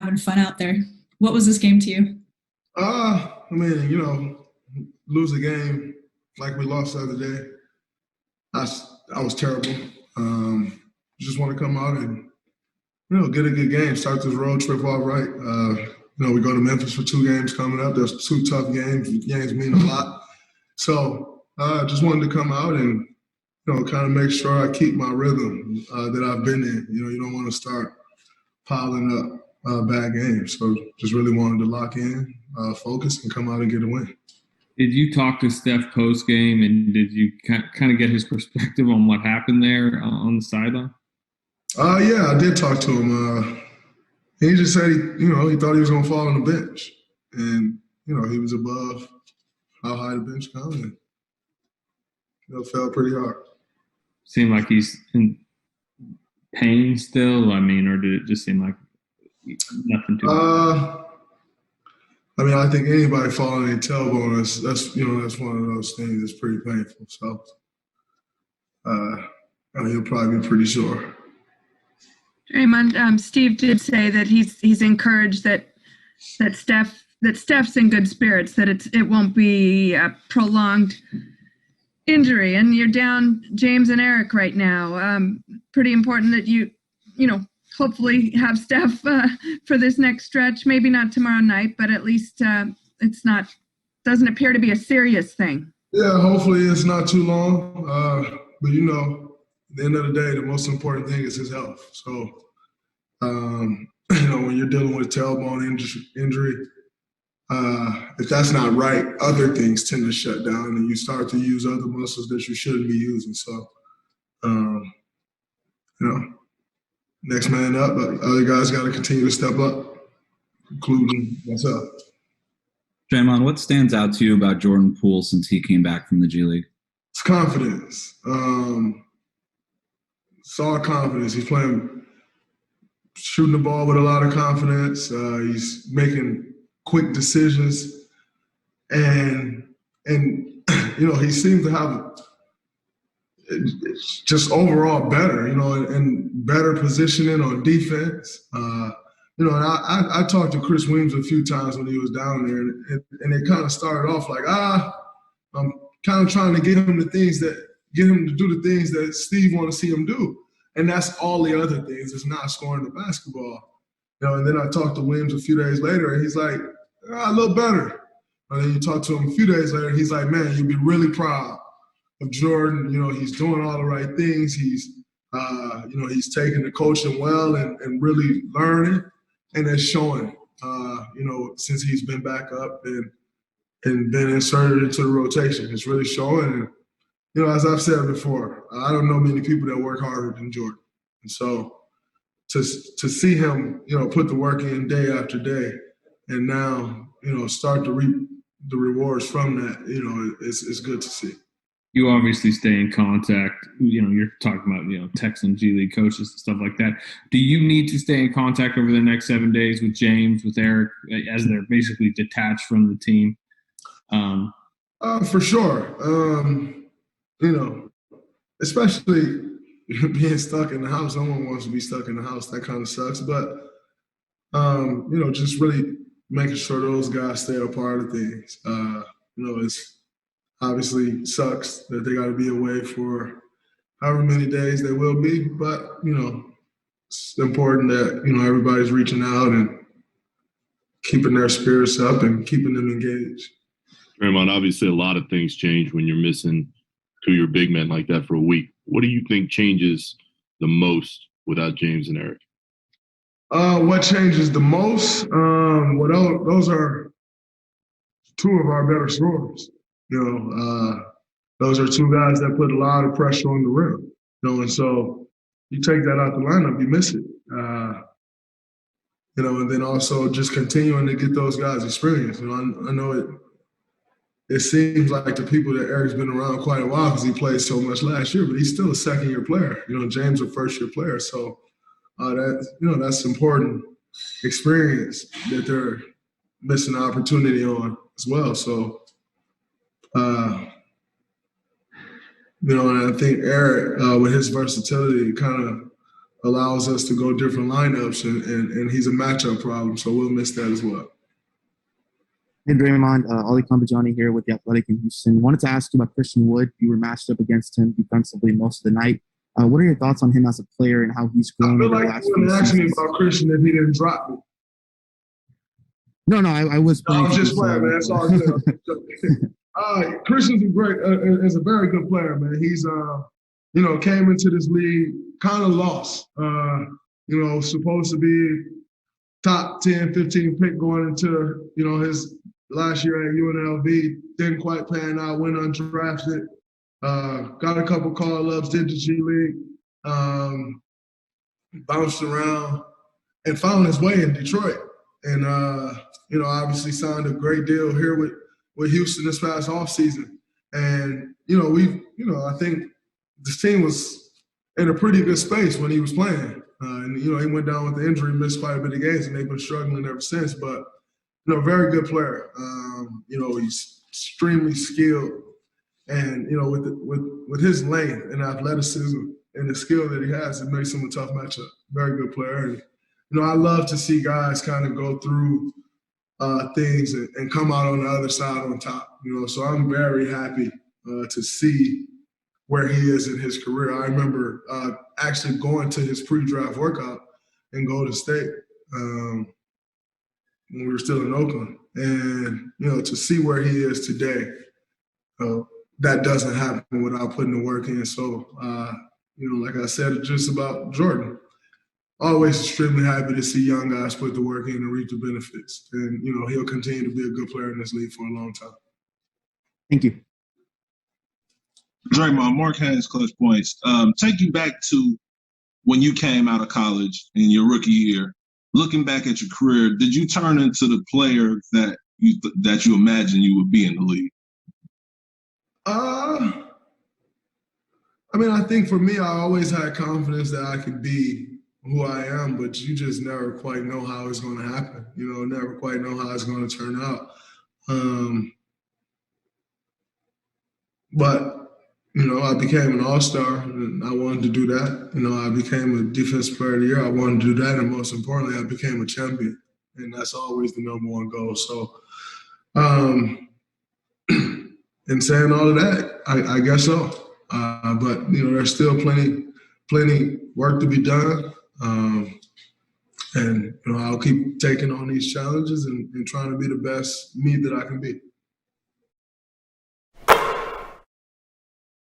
having fun out there. What was this game to you? I mean, lose a game like we lost the other day. I was terrible. Just want to come out and get a good game. Start this road trip off right. We go to Memphis for 2 games coming up. There's 2 tough games. Games mean a lot. So I just wanted to come out and kind of make sure I keep my rhythm that I've been in. You don't want to start piling up bad games. So just really wanted to lock in, focus, and come out and get a win. Did you talk to Steph post game, and did you kind of get his perspective on what happened there on the sideline? Yeah, I did talk to him. He just said he thought he was going to fall on the bench, and he was above how high the bench comes, and fell pretty hard. Seemed like he's in pain still. I mean, or did it just seem like nothing too much? I think anybody falling in tailbone, that's one of those things that's pretty painful. So, he'll probably be pretty sore. Draymond, Steve did say that he's encouraged that Steph's in good spirits, that it won't be a prolonged injury, and you're down James and Eric right now. Pretty important that you hopefully have Steph for this next stretch. Maybe not tomorrow night, but at least doesn't appear to be a serious thing. Yeah, hopefully it's not too long. But at the end of the day, the most important thing is his health. So, when you're dealing with tailbone injury, if that's not right, other things tend to shut down, and you start to use other muscles that you shouldn't be using. So, next man up, but other guys got to continue to step up, including myself. Draymond, what stands out to you about Jordan Poole since he came back from the G League? It's confidence. Solid confidence. He's shooting the ball with a lot of confidence. He's making quick decisions, and he seems to have just overall better, and better positioning on defense. And I talked to Chris Weems a few times when he was down there, and it kind of started off like, I'm kind of trying to get him to do the things that Steve want to see him do. And that's all the other things. It's not scoring the basketball. And then I talked to Williams a few days later, and he's like, a little better. And then you talk to him a few days later, he's like, man, you'd be really proud of Jordan. He's doing all the right things. He's taking the coaching well and really learning. And it's showing, since he's been back up and been inserted into the rotation. It's really showing. And, as I've said before, I don't know many people that work harder than Jordan. And so to see him, put the work in day after day and now, start to reap the rewards from that, it's good to see. You obviously stay in contact. You're talking about, texting G League coaches and stuff like that. Do you need to stay in contact over the next 7 days with James, with Eric, as they're basically detached from the team? For sure. Especially being stuck in the house. No one wants to be stuck in the house. That kind of sucks. But, just really making sure those guys stay a part of things. It's obviously sucks that they got to be away for however many days they will be. But, it's important that, everybody's reaching out and keeping their spirits up and keeping them engaged. Draymond, obviously a lot of things change when you're missing 2 of your big men like that for a week. What do you think changes the most without James and Eric? What changes the most? Those are 2 of our better scorers. Those are 2 guys that put a lot of pressure on the rim. And so you take that out the lineup, you miss it. And then also just continuing to get those guys experience. I know it seems like the people that Eric's been around quite a while because he played so much last year, but he's still a second-year player. James a first-year player. So that's important experience that they're missing an opportunity on as well. So, and I think Eric, with his versatility, kind of allows us to go different lineups, and he's a matchup problem, so we'll miss that as well. Hey, Draymond, Ollie Kambajani here with The Athletic in Houston. Wanted to ask you about Christian Wood. You were matched up against him defensively most of the night. What are your thoughts on him as a player and how he's grown I feel over like the last you few wouldn't ask me seasons? about Christian if he didn't drop me. No, I was No, playing. I'm just playing, man. It's all good. Christian's is a very good player, man. He's came into this league kind of lost. Supposed to be top 10, 15 pick going into, his last year at UNLV. Didn't quite pan out, went undrafted. Got a couple call-ups, did the G League, bounced around, and found his way in Detroit. And, obviously signed a great deal here with Houston this past offseason. And, I think this team was in a pretty good space when he was playing. He went down with the injury, missed quite a bit of games, and they've been struggling ever since. But, very good player. He's extremely skilled. And, with his length and athleticism and the skill that he has, it makes him a tough matchup. Very good player. And, I love to see guys kind of go through things and come out on the other side on top. So I'm very happy to see where he is in his career. I remember actually going to his pre-draft workout in Golden State when we were still in Oakland. And, to see where he is today, that doesn't happen without putting the work in. So, like I said, just about Jordan. Always extremely happy to see young guys put the work in and reap the benefits. And, he'll continue to be a good player in this league for a long time. Thank you. Draymond, Mark Haynes, Clutch Points. Take you back to when you came out of college in your rookie year. Looking back at your career, did you turn into the player that you imagined you would be in the league? I think for me, I always had confidence that I could be who I am, but you just never quite know how it's going to happen. Never quite know how it's going to turn out. But I became an all-star, and I wanted to do that. I became a defensive player of the year. I wanted to do that, and most importantly, I became a champion, and that's always the number one goal. So, in saying all of that, I guess so. But there's still plenty work to be done. And I'll keep taking on these challenges and trying to be the best me that I can be.